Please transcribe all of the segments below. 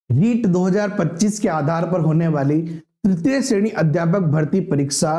रीट 2025 के आधार पर होने वाली तृतीय श्रेणी अध्यापक भर्ती परीक्षा,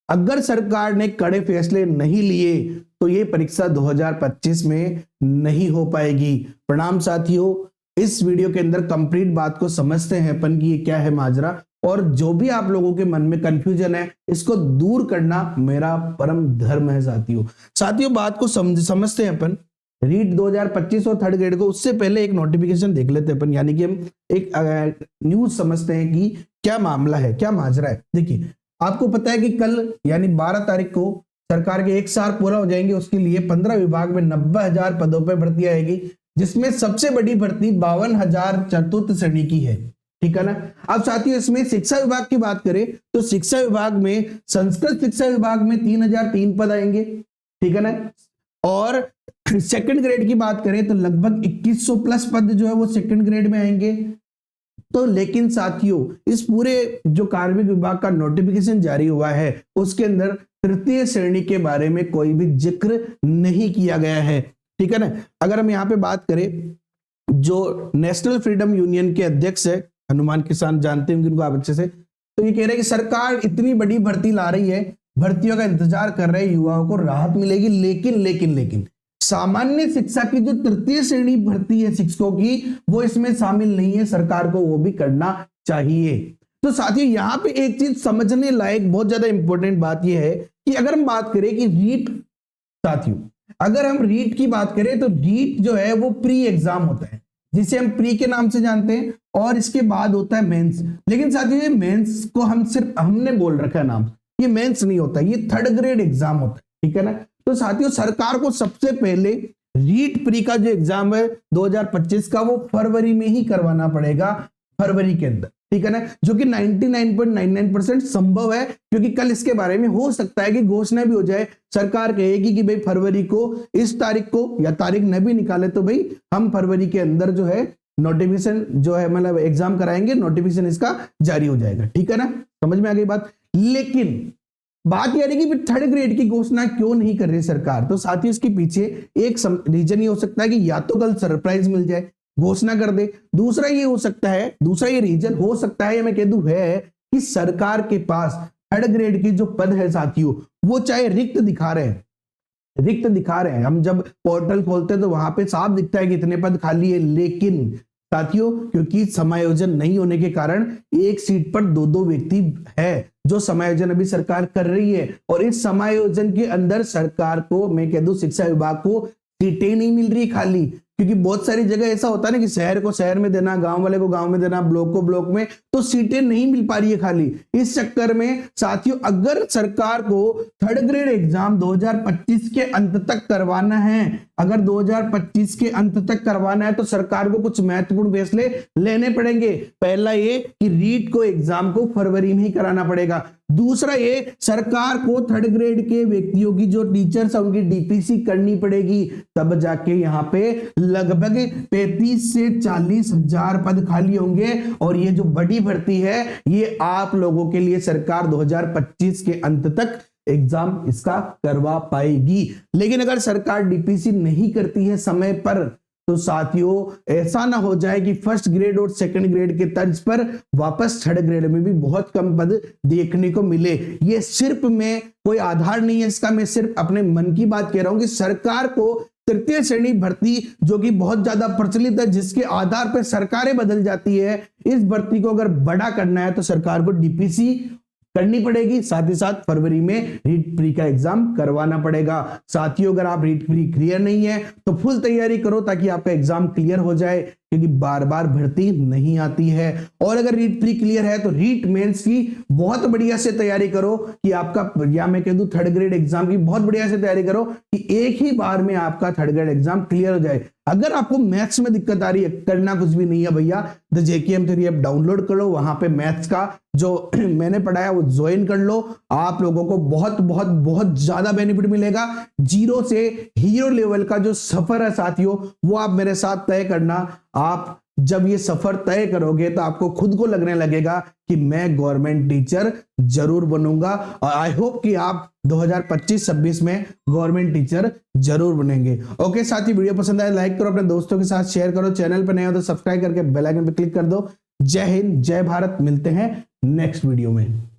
अगर सरकार ने कड़े फैसले नहीं लिए तो ये परीक्षा 2025 में नहीं हो पाएगी। प्रणाम साथियों, इस वीडियो के अंदर कंप्लीट बात को समझते हैं अपन कि ये क्या है माजरा, और जो भी आप लोगों के मन में कंफ्यूजन है इसको दूर करना मेरा परम धर्म है। साथियों बात को समझते हैं अपन। रीट 2025 और थर्ड ग्रेड को, उससे पहले एक नोटिफिकेशन देख लेते हैं अपन, यानी कि हम एक न्यूज समझते हैं कि क्या मामला है, क्या माजरा है। देखिए, आपको पता है कि कल यानी 12 तारीख को सरकार के 1 साल पूरा हो जाएंगे, उसके लिए 15 विभाग में 90,000 पदों पर भर्ती आएगी, जिसमें सबसे बड़ी भर्ती 52,000 चतुर्थ श्रेणी की है। ठीक है ना। अब साथियों इसमें शिक्षा विभाग की बात करें तो शिक्षा विभाग में संस्कृत शिक्षा विभाग में 3,003 पद आएंगे। ठीक है ना। और सेकंड ग्रेड की बात करें तो लगभग 2100 प्लस पद जो है वो सेकंड ग्रेड में आएंगे। तो लेकिन साथियों इस पूरे जो कार्मिक विभाग का नोटिफिकेशन जारी हुआ है उसके अंदर तृतीय श्रेणी के बारे में कोई भी जिक्र नहीं किया गया है। ठीक है ना। अगर हम यहाँ पे बात करें, जो नेशनल फ्रीडम यूनियन के अध्यक्ष है हनुमान किसान, जानते हैं जिनको आप अच्छे से, तो ये कह रहे हैं कि सरकार इतनी बड़ी भर्ती ला रही है, भर्तियों का इंतजार कर रहे युवाओं को राहत मिलेगी, लेकिन सामान्य शिक्षा की जो तृतीय श्रेणी भर्ती है शिक्षकों की, वो इसमें शामिल नहीं है, सरकार को वो भी करना चाहिए। तो साथियों यहाँ पे एक चीज समझने लायक बहुत ज्यादा इंपॉर्टेंट बात यह है कि अगर हम बात करें कि रीट, साथियों अगर हम रीट की बात करें तो रीट जो है वो प्री एग्जाम होता है, जिसे हम प्री के नाम से जानते हैं, और इसके बाद होता है मेंस। लेकिन साथियों ये मेंस को हमने बोल रखा है नाम, ये मेंस नहीं होता, ये थर्ड ग्रेड एग्जाम होता है। ठीक है ना। तो साथियों सरकार को सबसे पहले रीट प्री का जो एग्जाम है 2025 का वो फरवरी में ही करवाना पड़ेगा, फरवरी के अंदर। ठीक है ना। जो कि 99.99% संभव है, क्योंकि कल इसके बारे में हो सकता है कि घोषणा भी हो जाए, सरकार कहेगी कि भाई फरवरी को इस तारीख को, या तारीख न भी निकाले तो भाई हम फरवरी के अंदर जो है नोटिफिकेशन जो है मतलब एग्जाम कराएंगे, नोटिफिकेशन इसका जारी हो जाएगा। ठीक है ना। समझ में आ गई बात। लेकिन बात यह है कि थर्ड ग्रेड की घोषणा क्यों नहीं कर रही सरकार, तो साथ ही इसके पीछे एक रीजन ये हो सकता है कि या तो कल सरप्राइज मिल जाए, घोषणा कर दे। दूसरा ये हो सकता है, दूसरा ये रीजन हो सकता है, मैं कह दूं है कि सरकार के पास थर्ड ग्रेड के जो पद है साथियों वो चाहे रिक्त दिखा रहे हैं, हम जब पोर्टल खोलते हैं तो वहां पे साफ दिखता है कि इतने पद खाली है, लेकिन साथियों क्योंकि समायोजन नहीं होने के कारण एक सीट पर 2-2 व्यक्ति है जो समायोजन अभी सरकार कर रही है, और इस समायोजन के अंदर सरकार को, मैं कह दूं शिक्षा विभाग को सीटें नहीं मिल रही खाली, क्योंकि बहुत सारी जगह ऐसा होता है ना कि शहर को शहर में देना, गांव वाले को गांव में देना, ब्लॉक को ब्लॉक में, तो सीटें नहीं मिल पा रही है खाली। इस चक्कर में साथियों अगर सरकार को थर्ड ग्रेड एग्जाम 2025 के अंत तक करवाना है, अगर 2025 के अंत तक करवाना है तो सरकार को कुछ महत्वपूर्ण फैसले लेने पड़ेंगे। पहला ये कि रीट को एग्जाम को फरवरी में ही कराना पड़ेगा। दूसरा ये सरकार को थर्ड ग्रेड के व्यक्तियों की जो टीचर्स है उनकी डीपीसी करनी पड़ेगी, तब जाके यहाँ पे लगभग 35 से 40 हजार पद खाली होंगे, और ये जो बड़ी भर्ती है ये आप लोगों के लिए सरकार 2025 के अंत तक एग्जाम इसका करवा पाएगी। लेकिन अगर सरकार डीपीसी नहीं करती है समय पर तो साथियों ऐसा ना हो जाए कि फर्स्ट ग्रेड और सेकंड ग्रेड के तर्ज पर वापस थर्ड ग्रेड में भी बहुत कम पद देखने को मिले। ये सिर्फ मैं कोई आधार नहीं है इसका, मैं सिर्फ अपने मन की बात कह रहा हूं कि सरकार को तृतीय श्रेणी भर्ती जो कि बहुत ज्यादा प्रचलित है, जिसके आधार पर सरकारें बदल जाती है, इस भर्ती को अगर बड़ा करना है तो सरकार को डीपीसी करनी पड़ेगी, साथ ही साथ फरवरी में रीट प्री का एग्जाम करवाना पड़ेगा। साथियों अगर आप रीट प्री क्लियर नहीं है तो फुल तैयारी करो ताकि आपका एग्जाम क्लियर हो जाए, क्योंकि बार बार भर्ती नहीं आती है। और अगर रीट प्री क्लियर है तो रीट मेंस की बहुत बढ़िया से तैयारी करो कि आपका, या मैं कह दूं थर्ड ग्रेड एग्जाम की बहुत बढ़िया से तैयारी करो कि एक ही बार में आपका थर्ड ग्रेड एग्जाम क्लियर हो जाए। अगर आपको मैथ्स में दिक्कत आ रही है, करना कुछ भी नहीं है भैया, the JKM theory app download करो, वहां पे मैथ्स का जो मैंने पढ़ाया वो ज्वाइन कर लो, आप लोगों को बहुत बहुत बहुत ज्यादा बेनिफिट मिलेगा। जीरो से हीरो लेवल का जो सफर है साथियों वो आप मेरे साथ तय करना, आप जब ये सफर तय करोगे तो आपको खुद को लगने लगेगा कि मैं गवर्नमेंट टीचर जरूर बनूंगा। और आई होप कि आप 2025-26 में गवर्नमेंट टीचर जरूर बनेंगे। ओके साथी, वीडियो पसंद आए लाइक करो, अपने दोस्तों के साथ शेयर करो, चैनल पर नए हो तो सब्सक्राइब करके बेल आइकन पर क्लिक कर दो। जय हिंद, जय भारत, मिलते हैं नेक्स्ट वीडियो में।